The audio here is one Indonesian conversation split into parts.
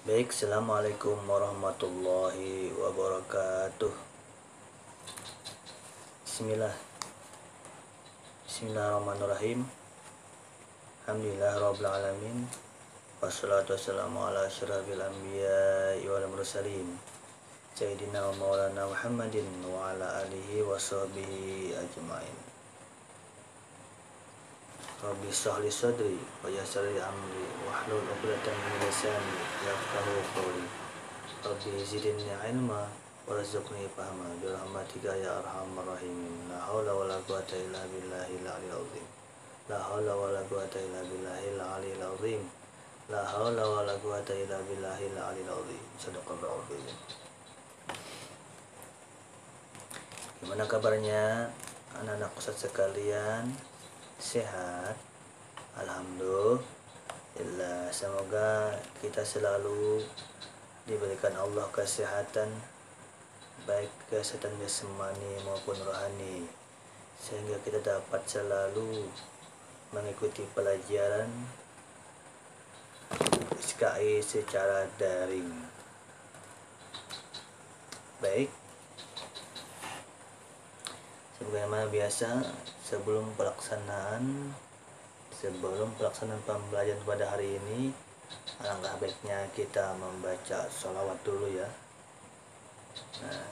Baik, assalamualaikum warahmatullahi wabarakatuh. Bismillah, Bismillahirrahmanirrahim. Alhamdulillah rabbil alamin. Wassalatu wassalamu ala asyrafil anbiya'i wal mursalin Sayyidina wa maulana Muhammadin wa ala alihi wa sahbihi ajma'in. Rabbi shrah li sadri wa yassir li amri wahlul 'uqdatam min lisani yafqahu qawli. Rabbi zidni ilma warzuqni fahma birahmatika ya arhamar rahimin. La haula wala quwata illa billahil aliyil azim. La haula wala quwata illa billahil aliyil azim. La haula wala quwata illa billahil aliyil azim. Shadaqallahu azim. Gimana kabarnya anak-anak ustaz sekalian? Sehat? Alhamdulillah. Semoga kita selalu diberikan Allah kesehatan, baik kesehatan jasmani maupun rohani, sehingga kita dapat selalu mengikuti pelajaran SKI secara daring. Baik, sebagaimana biasa, sebelum pelaksanaan pembelajaran pada hari ini, alangkah baiknya kita membaca sholawat dulu ya. Nah,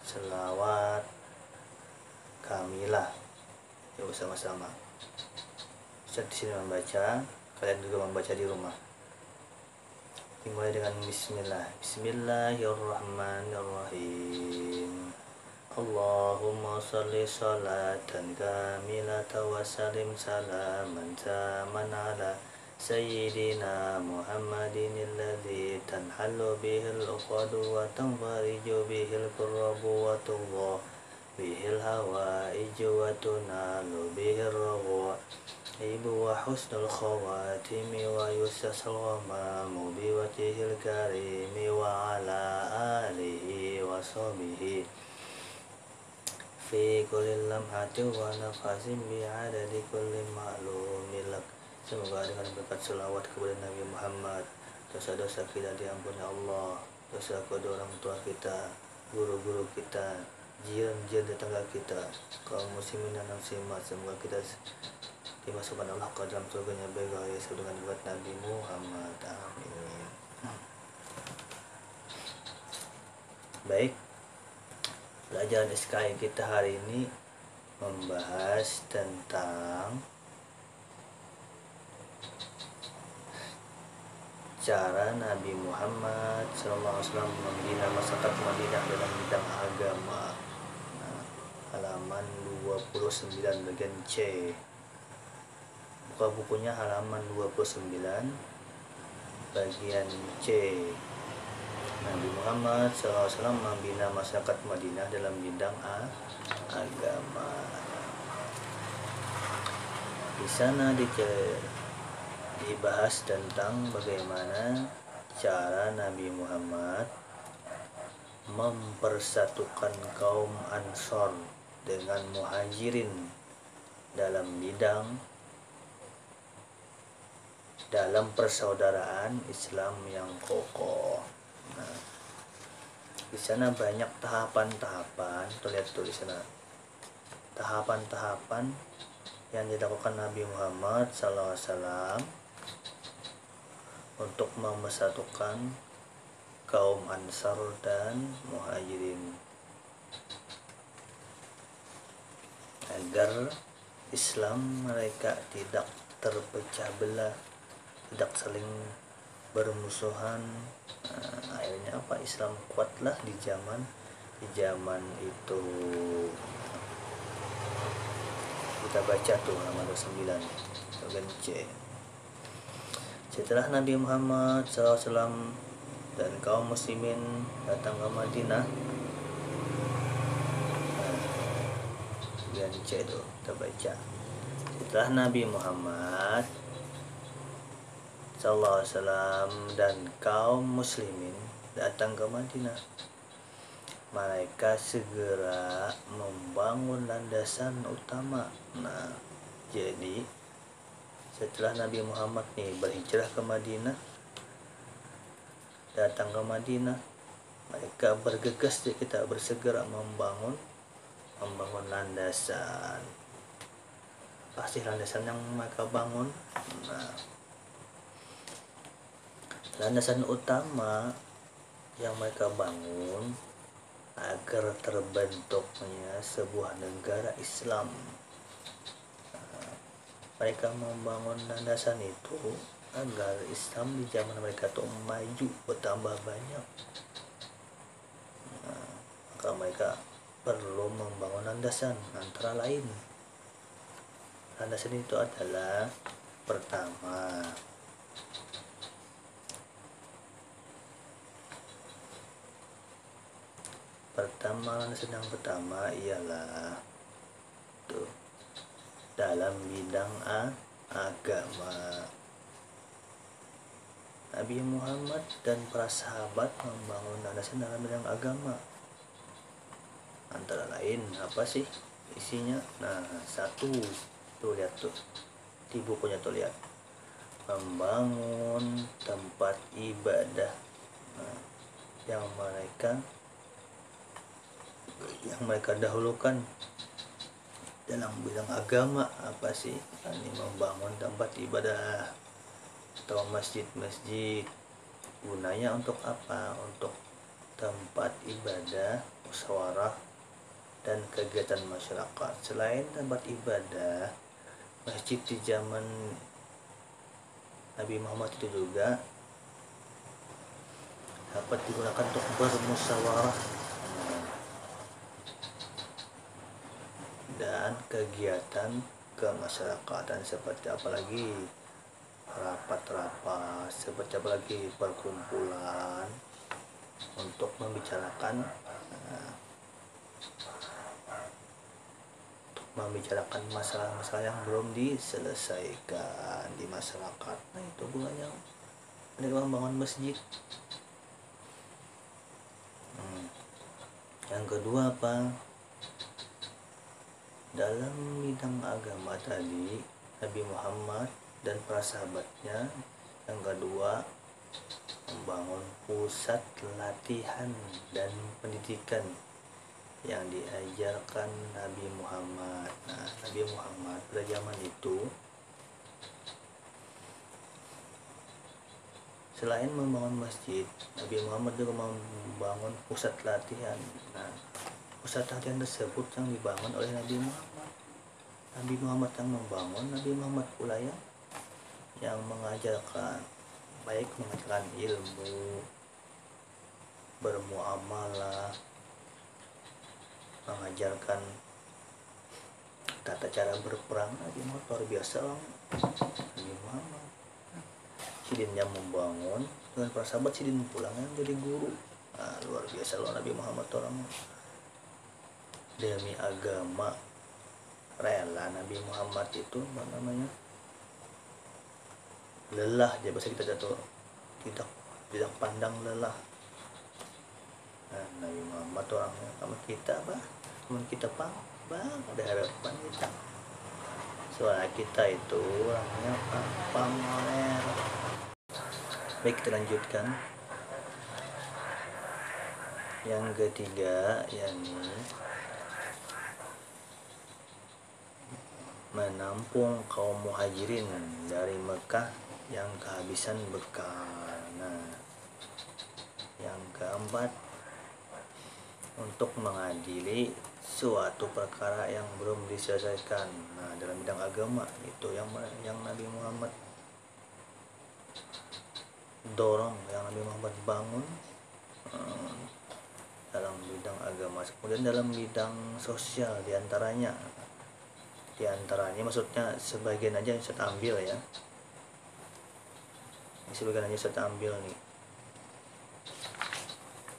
sholawat kamilah yuk sama-sama. Ustaz di sini membaca, kalian juga membaca di rumah. Dimulai dengan bismillah. Bismillahirrahmanirrahim. Allahumma salli salatan kamilatan wa salim salaman taman ala Sayyidina Muhammadin alladhi tanhallu bihil uqadu wa tanfariju bihil kurrabu wa tullah bihil hawaiju wa tunalu bihil rawa ibu wa husnul khawatimi wa yusasal ghamamu biwajihil karimi wa ala alihi wa sahbihi fi kulli lamhati wa nafasin bi'adadi kulli ma'lumin lak. Semoga dengan berkat selawat kepada Nabi Muhammad, dosa-dosa kita diampuni Allah, dosa kedua orang tua kita, guru-guru kita, jiran-jiran tetangga kita, kaum muslimin dan muslimat, semoga kita dimasukkan Allah ke dalam surganya beribadah dengan buat Nabi Muhammad. Amin. Baik, pelajaran SKI kita hari ini membahas tentang cara Nabi Muhammad SAW membina masyarakat Madinah dalam bidang agama. Nah, halaman 29 bagian C. Buka bukunya halaman 29 bagian C. Nabi Muhammad SAW membina masyarakat Madinah dalam bidang agama. Di sana dibahas tentang bagaimana cara Nabi Muhammad mempersatukan kaum Ansor dengan Muhajirin dalam persaudaraan Islam yang kokoh. Nah, di sana banyak tahapan-tahapan. Terlihat tuh di sana tahapan-tahapan yang dilakukan Nabi Muhammad SAW untuk mempersatukan kaum Ansar dan Muhajirin agar Islam mereka tidak terpecah belah, tidak saling bermusuhan. Nah, akhirnya apa? Islam kuatlah di zaman itu. Kita baca tuh halaman 29 bagian C. Setelah Nabi Muhammad SAW dan kaum muslimin datang ke Madinah, bagian C tuh kita baca. Setelah Nabi Muhammad SAW dan kaum muslimin datang ke Madinah, mereka segera membangun landasan utama. Nah, jadi setelah Nabi Muhammad nih berhijrah ke Madinah, datang ke Madinah, mereka bergegas kita bersegera membangun landasan. Pasti landasan yang mereka bangun. Nah, landasan utama yang mereka bangun agar terbentuknya sebuah negara Islam. Mereka membangun landasan itu agar Islam di zaman mereka itu maju, bertambah banyak. Maka mereka perlu membangun landasan, antara lain landasan itu adalah pertama, landasan yang pertama ialah tuh dalam bidang agama. Nabi Muhammad dan para sahabat membangun landasan dalam bidang agama. Antara lain apa sih isinya? Nah, satu, tuh lihat tuh di bukunya tuh, lihat, membangun tempat ibadah. Nah, yang mereka dahulukan dalam bidang agama apa sih? Ini membangun tempat ibadah atau masjid-masjid. Gunanya untuk apa? Untuk tempat ibadah, musyawarah, dan kegiatan masyarakat. Selain tempat ibadah, masjid di zaman Nabi Muhammad itu juga dapat digunakan untuk bermusyawarah dan kegiatan kemasyarakatan, seperti apalagi rapat-rapat, seperti apalagi perkumpulan untuk membicarakan masalah-masalah yang belum diselesaikan di masyarakat. Nah, itu gunanya mereka membangun masjid. Yang kedua apa? Dalam bidang agama tadi, Nabi Muhammad dan para sahabatnya, yang kedua membangun pusat latihan dan pendidikan yang diajarkan Nabi Muhammad. Nah, Nabi Muhammad pada zaman itu selain membangun masjid, Nabi Muhammad juga membangun pusat latihan. Nah, pusat latihan tersebut yang dibangun oleh Nabi Muhammad. Nabi Muhammad yang membangun, Nabi Muhammad pula yang mengajarkan, baik mengajarkan ilmu, bermuamalah, mengajarkan tata cara berperang. Nabi Muhammad luar biasa, Nabi Muhammad. Sidin yang membangun, dengan para sahabat Sidin pulang yang jadi guru. Nah, luar biasa loh Nabi Muhammad orang. Demi agama rela Nabi Muhammad itu lelah aja, bahasa kita jatuh, tidak pandang lelah. Nah, Nabi Muhammad orangnya sama kita teman kita ada harapan kita. Soalnya kita itu orangnya pamer. Baik, kita lanjutkan. Yang ketiga yakni menampung kaum muhajirin dari Mekah yang kehabisan bekal. Nah, yang keempat, untuk mengadili suatu perkara yang belum diselesaikan. Nah, dalam bidang agama itu yang Nabi Muhammad dorong, yang Nabi Muhammad bangun dalam bidang agama. Kemudian dalam bidang sosial diantaranya maksudnya sebagian aja yang saya ambil ya, sebagian aja saya ambil nih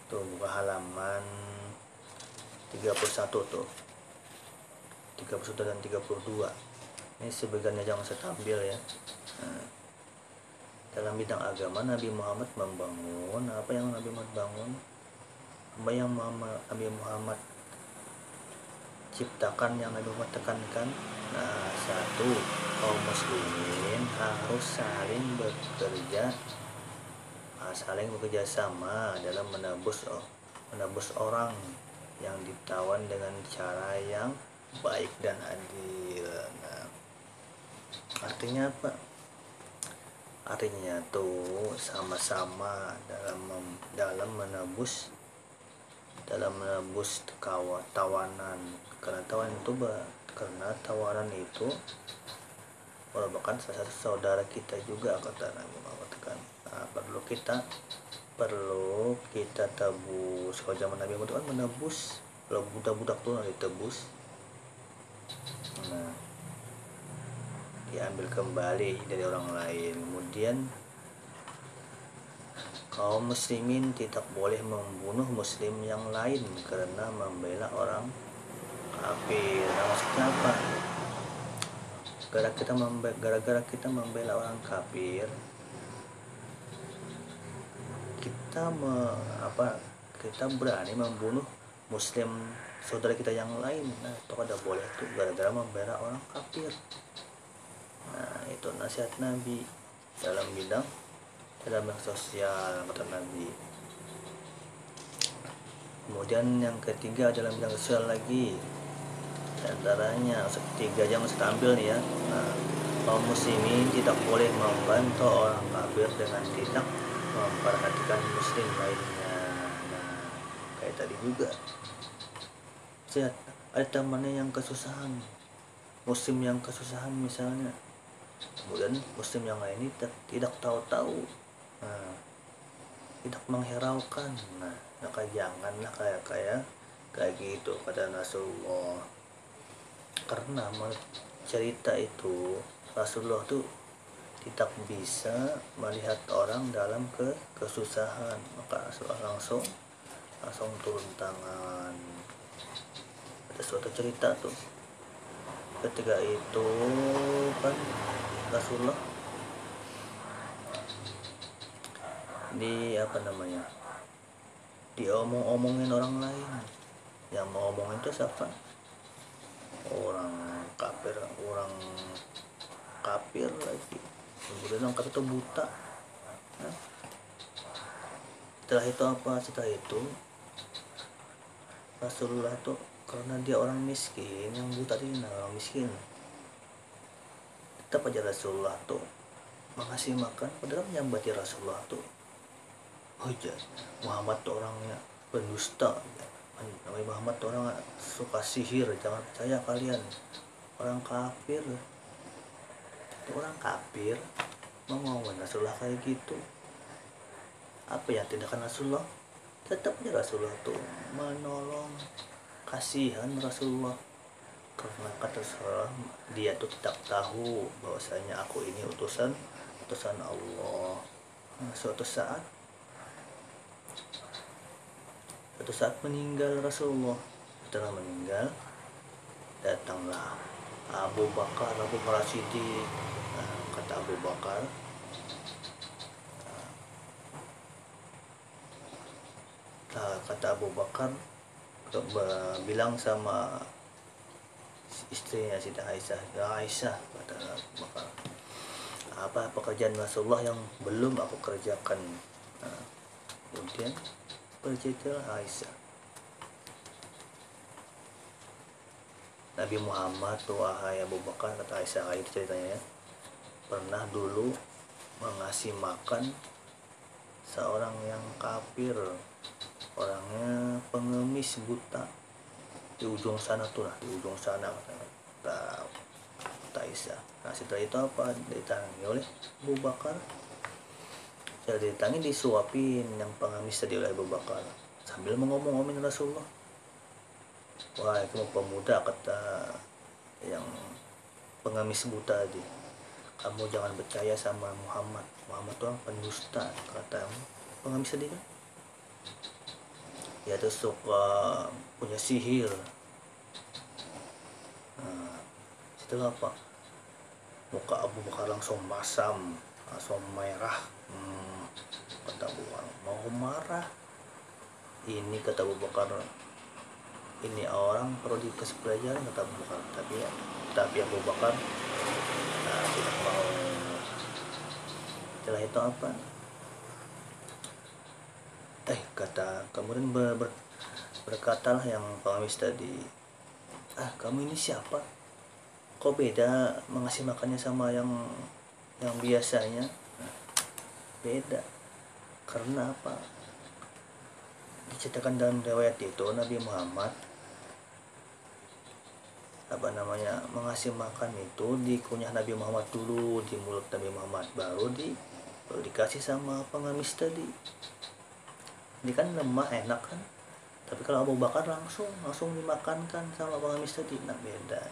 tuh, buka halaman 31 tuh, 31 dan 32. Ini sebagian aja yang saya ambil ya. Nah, dalam bidang agama Nabi Muhammad membangun apa yang Nabi Muhammad bangun, apa yang Nabi Muhammad ciptakan, yang Nabi Muhammad tekankan. Nah, satu, kaum muslimin harus saling bekerja, saling bekerja sama dalam menebus orang yang ditawan dengan cara yang baik dan adil. Nah, artinya apa? Artinya tuh sama-sama dalam menebus tawanan. Karena tawanan itu merupakan salah satu saudara kita juga, kata Nabi Muhammad kan. Nah, perlu kita tebus. Kalau zaman Nabi Muhammad kan menebus, kalau budak-budak tuh ditebus, nah diambil kembali dari orang lain. Kemudian kaum muslimin tidak boleh membunuh muslim yang lain karena membela orang kafir. Nah, maksudnya apa? Gara-gara kita membela orang kafir, kita berani membunuh muslim saudara kita yang lain. Nah, itu kada boleh tuh, gara-gara membela orang kafir. Nah, itu nasihat Nabi dalam bidang sosial, kata Nabi. Kemudian yang ketiga dalam bidang sosial lagi, antaranya ketiga yang saya ambil nih ya. Nah, kaum muslimin tidak boleh membantu orang kafir dengan tidak memperhatikan muslim lainnya. Nah, kayak tadi juga, ada temannya yang kesusahan, muslim yang kesusahan misalnya, kemudian muslim yang lain ini tidak tahu-tahu, nah, tidak menghiraukan. Nah, maka janganlah kayak gitu, kata Rasulullah. Karena cerita itu Rasulullah tuh tidak bisa melihat orang dalam kesusahan, maka Rasulullah langsung turun tangan. Ada suatu cerita tuh, ketika itu kan Rasulullah diomongin orang lain. Yang mau ngomongin itu siapa? Orang kafir lagi. Kemudian orang kafir itu buta. Nah, setelah itu Rasulullah tuh, karena dia orang miskin, yang buta ini orang miskin, tetap aja Rasulullah tuh mengasih makan. Padahal menyambati Rasulullah tuh, Muhammad tuh orangnya pendusta, Nabi Muhammad tuh orang suka sihir, jangan percaya kalian. Orang kafir mau ngomongin Rasulullah kayak gitu. Apa yang tindakan Rasulullah? Tetapnya Rasulullah tuh menolong, kasihan Rasulullah. Karena kata Rasulullah, dia tuh tidak tahu bahwasanya aku ini utusan Allah. Nah, suatu saat meninggal Rasulullah. Setelah meninggal, datanglah Abu Bakar Siddiq. Nah, kata Abu Bakar, bilang sama istrinya Siti Aisyah, kata Abu Bakar, apa pekerjaan Rasulullah yang belum aku kerjakan? Nah, kemudian berceritalah Aisyah, Nabi Muhammad tuh, wahai Abu Bakar, kata Aisyah, itu ceritanya ya, pernah dulu mengasih makan seorang yang kafir, orangnya pengemis, buta, di ujung sana kata Aisyah. Nah, setelah itu apa? Ditangi oleh Abu Bakar. Setelah ditangi, disuapin yang pengemis tadi oleh Abu Bakar sambil ngomongin Rasulullah. Wah, kamu pemuda, kata yang pengemis buta tadi, kamu jangan percaya sama Muhammad itu orang pendusta, kata pengemis tadi kan. Dia tuh suka punya sihir. Nah, setelah apa? Muka Abu Bakar langsung masam, langsung merah. Kata Abu Bakar, mau marah ini, kata Abu Bakar, ini orang perlu dikasih pelajaran, kata Abu Bakar. Tapi Abu Bakar tidak mau. Setelah itu apa? Kemudian berkatalah yang pengemis tadi, kamu ini siapa, kok beda mengasih makannya sama yang biasanya? Beda karena apa? Diceritakan dalam riwayat itu Nabi Muhammad mengasih makan itu dikunyah Nabi Muhammad dulu di mulut Nabi Muhammad, baru dikasih sama pengemis tadi. Ini kan lemah enak kan, tapi kalau Abu Bakar langsung dimakankan sama pengemis tadi. Nah beda.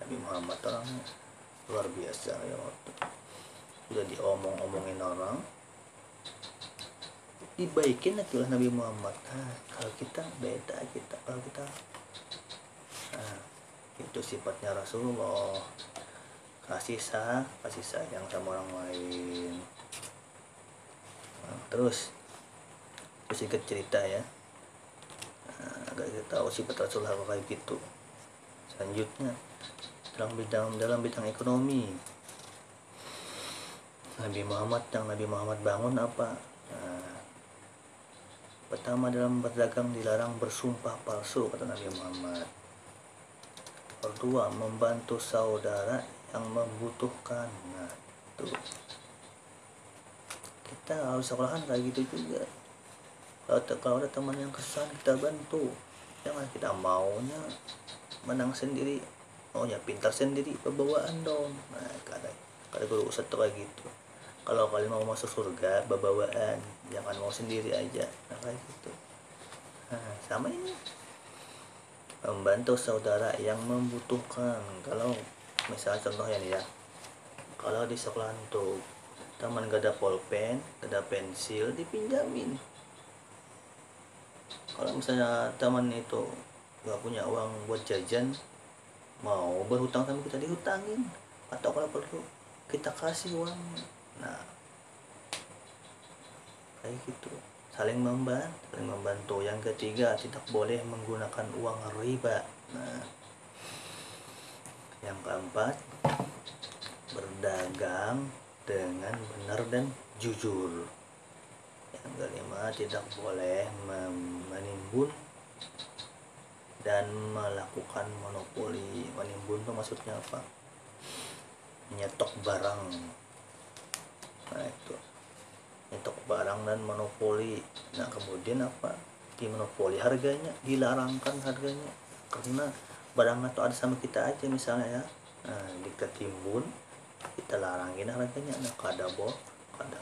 Nabi Muhammad orangnya luar biasa ya, sudah diomongin orang dibaikin lagi oleh Nabi Muhammad. Kalau kita beda, kalau kita itu sifatnya Rasulullah, kasih sayang sama orang lain. Terus sedikit cerita ya, agar kita tahu sifat Rasulullah kayak gitu. Selanjutnya dalam bidang ekonomi, Nabi Muhammad bangun apa? Pertama, dalam berdagang dilarang bersumpah palsu, kata Nabi Muhammad. Kedua, membantu saudara yang membutuhkan. Nah, tuh. Kita harus sekolahan kayak gitu juga. Kalau ada teman yang kesal, kita bantu. Jangan kita maunya menang sendiri, maunya pintar sendiri, bawaan dong. Nah, kata guru Ustadz tuh kayak gitu. Kalau kalian mau masuk surga, bawaan, jangan mau sendiri aja. Nah, kayak gitu. Sama ini, membantu saudara yang membutuhkan. Kalau misalnya contohnya nih ya, kalau di sekolahan tuh teman gak ada pulpen, gak ada pensil, dipinjamin. Kalau misalnya teman itu gak punya uang buat jajan, mau berhutang sama kita, dihutangin. Atau kalau perlu kita kasih uangnya. Nah, kayak gitu, saling membantu. Yang ketiga, tidak boleh menggunakan uang riba. Nah, yang keempat, berdagang dengan benar dan jujur. Yang kelima, tidak boleh menimbun dan melakukan monopoli. Menimbun itu maksudnya apa? Nyetok barang. Nah itu, nyetok barang dan monopoli. Nah kemudian apa? Dimonopoli harganya, dilarangkan harganya, karena barang itu ada sama kita aja misalnya ya. Nah kita timbun, kita larangin harganya. Nah kada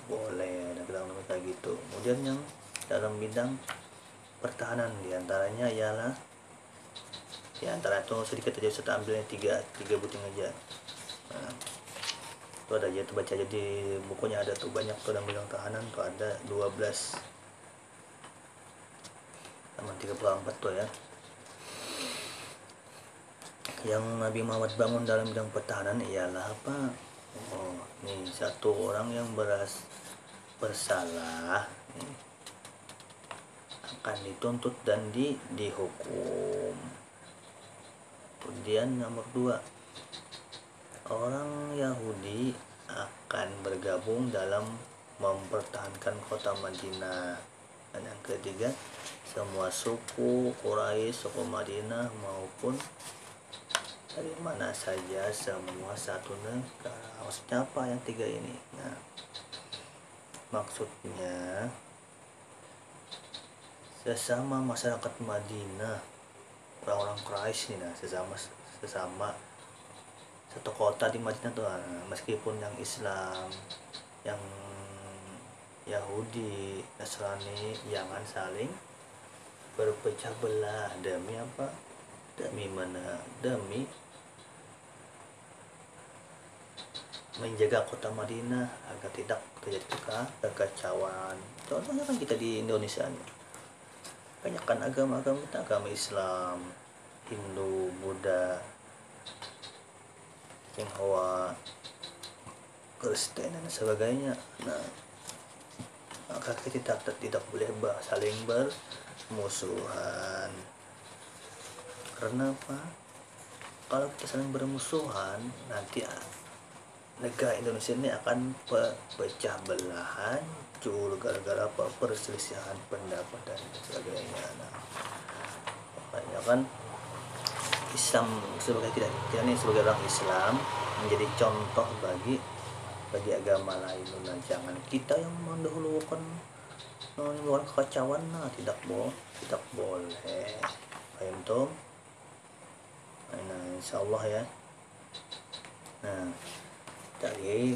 boleh. Nah kita kayak gitu. Kemudian yang dalam bidang pertahanan, diantaranya ialah, diantara itu sedikit aja, saya ambilnya tiga buting aja. Nah, itu ada aja tuh, baca aja di bukunya, ada tuh banyak tuh dalam bidang tahanan tuh, ada 12 sama 34 tuh ya. Yang Nabi Muhammad bangun dalam bidang pertahanan ialah apa? Nih, satu orang yang bersalah nih, akan dituntut dan dihukum. Kemudian nomor 2, orang Yahudi akan bergabung dalam mempertahankan kota Madinah. Dan yang ketiga, semua suku Quraisy, suku Madinah maupun dari mana saja, semua satu negara. Maksudnya apa yang tiga ini? Nah, maksudnya sesama masyarakat Madinah, orang-orang Quraisy nih, nah sesama satu kota di Madinah tuh, meskipun yang Islam, yang Yahudi, Nasrani, jangan saling berpecah belah. Demi apa? Demi menjaga kota Madinah agar tidak terjadi kekacauan. Contohnya kan kita di Indonesia nih, banyak kan agama kita, agama Islam, Hindu, Buddha, Tionghoa, Kristen dan sebagainya. Nah, maka kita tidak boleh saling bermusuhan. Karena apa? Kalau kita saling bermusuhan, nanti negara Indonesia ini akan pecah belah, hancur gara-gara apa, perselisihan pendapat dan sebagainya. Nah, makanya kan Islam sebagai kita ini sebagai orang Islam menjadi contoh bagi agama lain. Nah, jangan kita yang mendahulukan menimbulkan kekacauan. Nah, tidak boleh. Paham tuh? Nah, insyaallah ya. Nah, tadi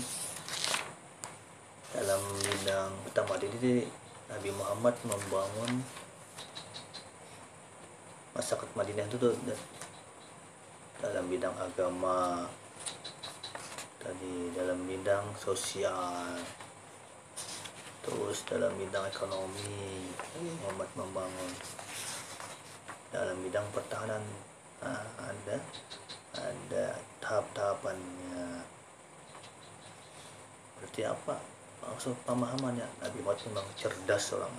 dalam bidang pertama ini Nabi Muhammad membangun masyarakat Madinah itu tuh dalam bidang agama, tadi dalam bidang sosial, terus dalam bidang ekonomi Muhammad membangun, dalam bidang pertahanan ada tahap-tahapannya. Berarti apa maksud pemahamannya? Nabi Muhammad memang cerdas orang.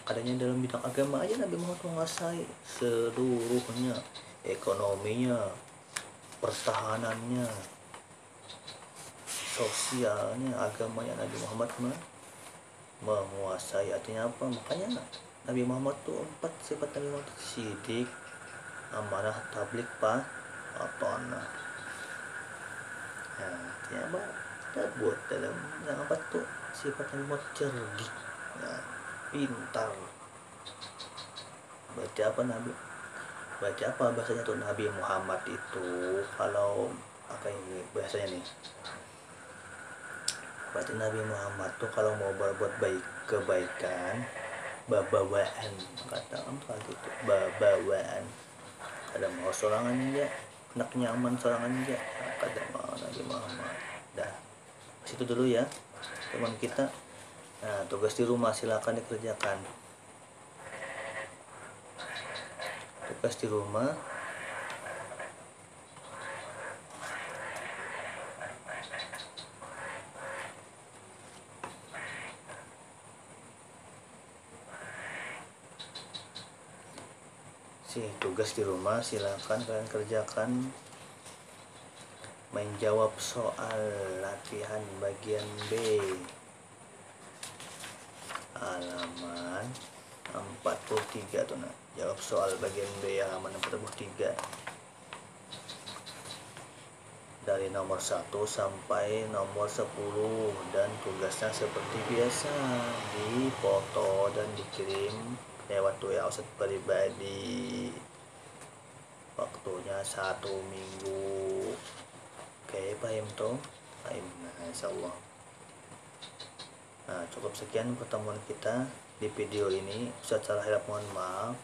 Adanya dalam bidang agama aja Nabi Muhammad menguasai seluruhnya, ekonominya, pertahanannya, sosialnya, agamanya Nabi Muhammad menguasai. Artinya apa? Makanya Nabi Muhammad tuh 4 sifat Nabi Muhammad: sidik, amanah, tabligh, amanah. Nah, artinya apa? Kita buat dalam yang 4 tuh sifat Nabi Muhammad: cerdik, nah, pintar. Berarti apa bahasanya tuh Nabi Muhammad itu? Kalau apa ini bahasanya nih? Berarti Nabi Muhammad tuh kalau mau berbuat kebaikan, babawaan, kata orang tuh gitu, babawaan. Ada mau sorangan aja, enak nyaman sorangan aja, kata Nabi Muhammad. Dah, situ dulu ya teman kita. Nah, tugas di rumah silakan dikerjakan. Tugas di rumah silakan kalian kerjakan. Menjawab soal latihan bagian B halaman 43 tuh. Nah, jawab soal bagian B halaman 43 dari nomor 1 sampai nomor 10, dan tugasnya seperti biasa dipoto dan dikirim lewat WA Ustaz pribadi. Waktunya 1 minggu. Oke, paham tuh? Paham. Nah, insyaallah. Nah, cukup sekian pertemuan kita di video ini. Ustaz salah hilap mohon maaf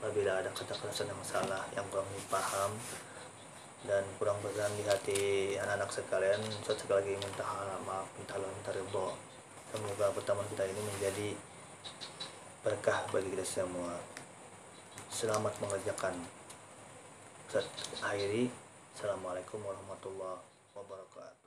apabila ada kata-kata yang salah, yang kurang dipaham dan kurang berkenan di hati anak-anak sekalian. Ustaz sekali lagi minta maaf, minta ridho. Semoga pertemuan kita ini menjadi berkah bagi kita semua. Selamat mengerjakan. Ustaz akhiri. Assalamualaikum warahmatullahi wabarakatuh.